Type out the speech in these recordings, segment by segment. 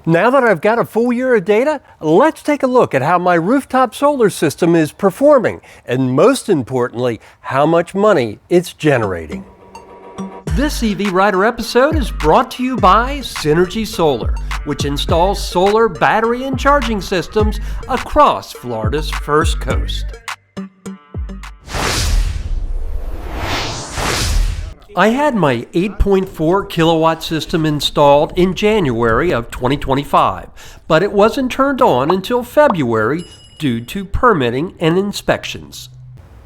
Now that I've got a full year of data, let's take a look at how my rooftop solar system is performing, and most importantly, how much money it's generating. This EV Rider episode is brought to you by Synergy Solar, which installs solar battery and charging systems across Florida's First Coast. I had my 8.4 kilowatt system installed in January of 2025, but it wasn't turned on until February due to permitting and inspections.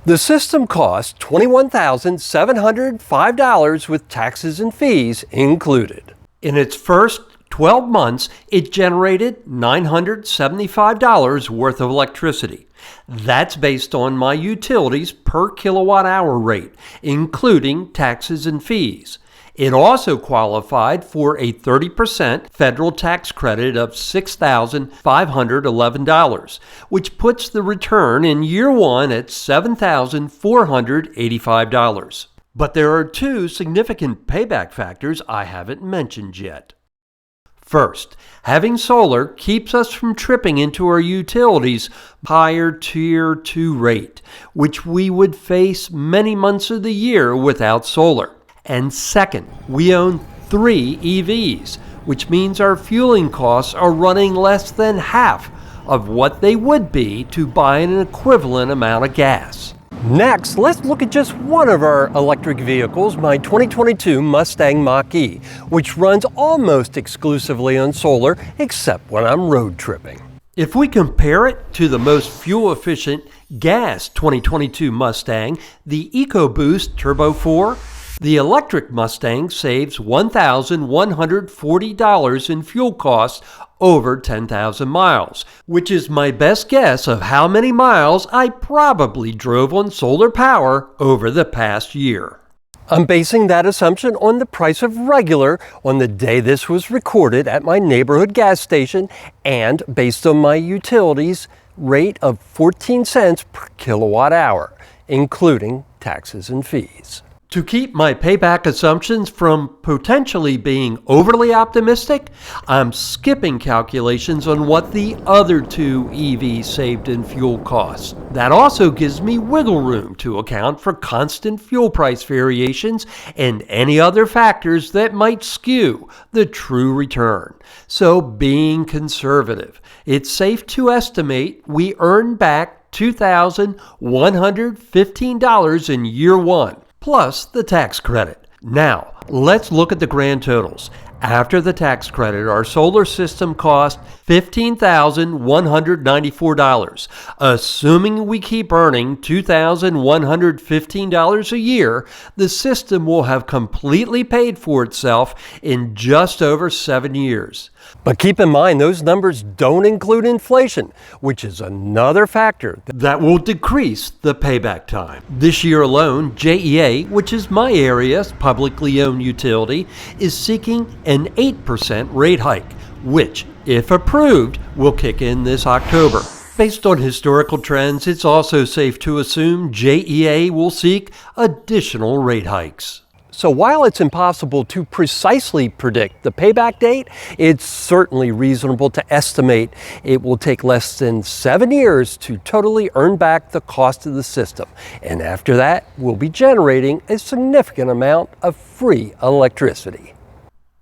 The system cost $21,705 with taxes and fees included. In its first 12 months, it generated $975 worth of electricity. That's based on my utilities per kilowatt hour rate, including taxes and fees. It also qualified for a 30% federal tax credit of $6,511, which puts the return in year one at $7,485. But there are two significant payback factors I haven't mentioned yet. First, having solar keeps us from tripping into our utilities' higher Tier 2 rate, which we would face many months of the year without solar. And second, we own 3 EVs, which means our fueling costs are running less than half of what they would be to buy an equivalent amount of gas. Next, let's look at just one of our electric vehicles, my 2022 Mustang Mach-E, which runs almost exclusively on solar, except when I'm road tripping. If we compare it to the most fuel-efficient gas 2022 Mustang, the EcoBoost Turbo 4, the electric Mustang saves $1,140 in fuel costs over 10,000 miles, which is my best guess of how many miles I probably drove on solar power over the past year. I'm basing that assumption on the price of regular on the day this was recorded at my neighborhood gas station and based on my utilities rate of 14 cents per kilowatt hour, including taxes and fees. To keep my payback assumptions from potentially being overly optimistic, I'm skipping calculations on what the other 2 EVs saved in fuel costs. That also gives me wiggle room to account for constant fuel price variations and any other factors that might skew the true return. So being conservative, it's safe to estimate we earn back $2,115 in year one. Plus the tax credit. Now, let's look at the grand totals. After the tax credit, our solar system cost $15,194. Assuming we keep earning $2,115 a year, the system will have completely paid for itself in just over 7 years. But keep in mind, those numbers don't include inflation, which is another factor that will decrease the payback time. This year alone, JEA, which is my area's publicly owned utility, is seeking an 8% rate hike, which, if approved, will kick in this October. Based on historical trends, it's also safe to assume JEA will seek additional rate hikes. So while it's impossible to precisely predict the payback date, it's certainly reasonable to estimate it will take less than 7 years to totally earn back the cost of the system. And after that, we'll be generating a significant amount of free electricity.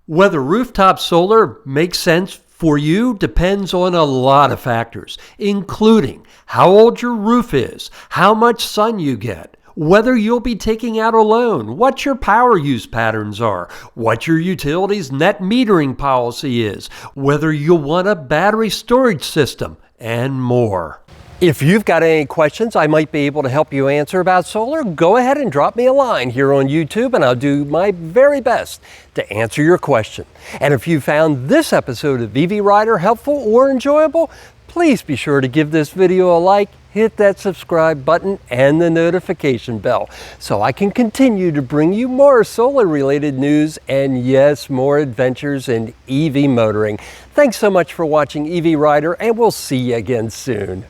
Whether rooftop solar makes sense for you depends on a lot of factors, including how old your roof is, how much sun you get, whether you'll be taking out a loan, what your power use patterns are, what your utility's net metering policy is, whether you'll want a battery storage system, and more. If you've got any questions I might be able to help you answer about solar, go ahead and drop me a line here on YouTube and I'll do my very best to answer your question. And if you found this episode of EV Rider helpful or enjoyable, please be sure to give this video a like, hit that subscribe button and the notification bell so I can continue to bring you more solar related news and yes, more adventures in EV motoring. Thanks so much for watching EV Rider and we'll see you again soon.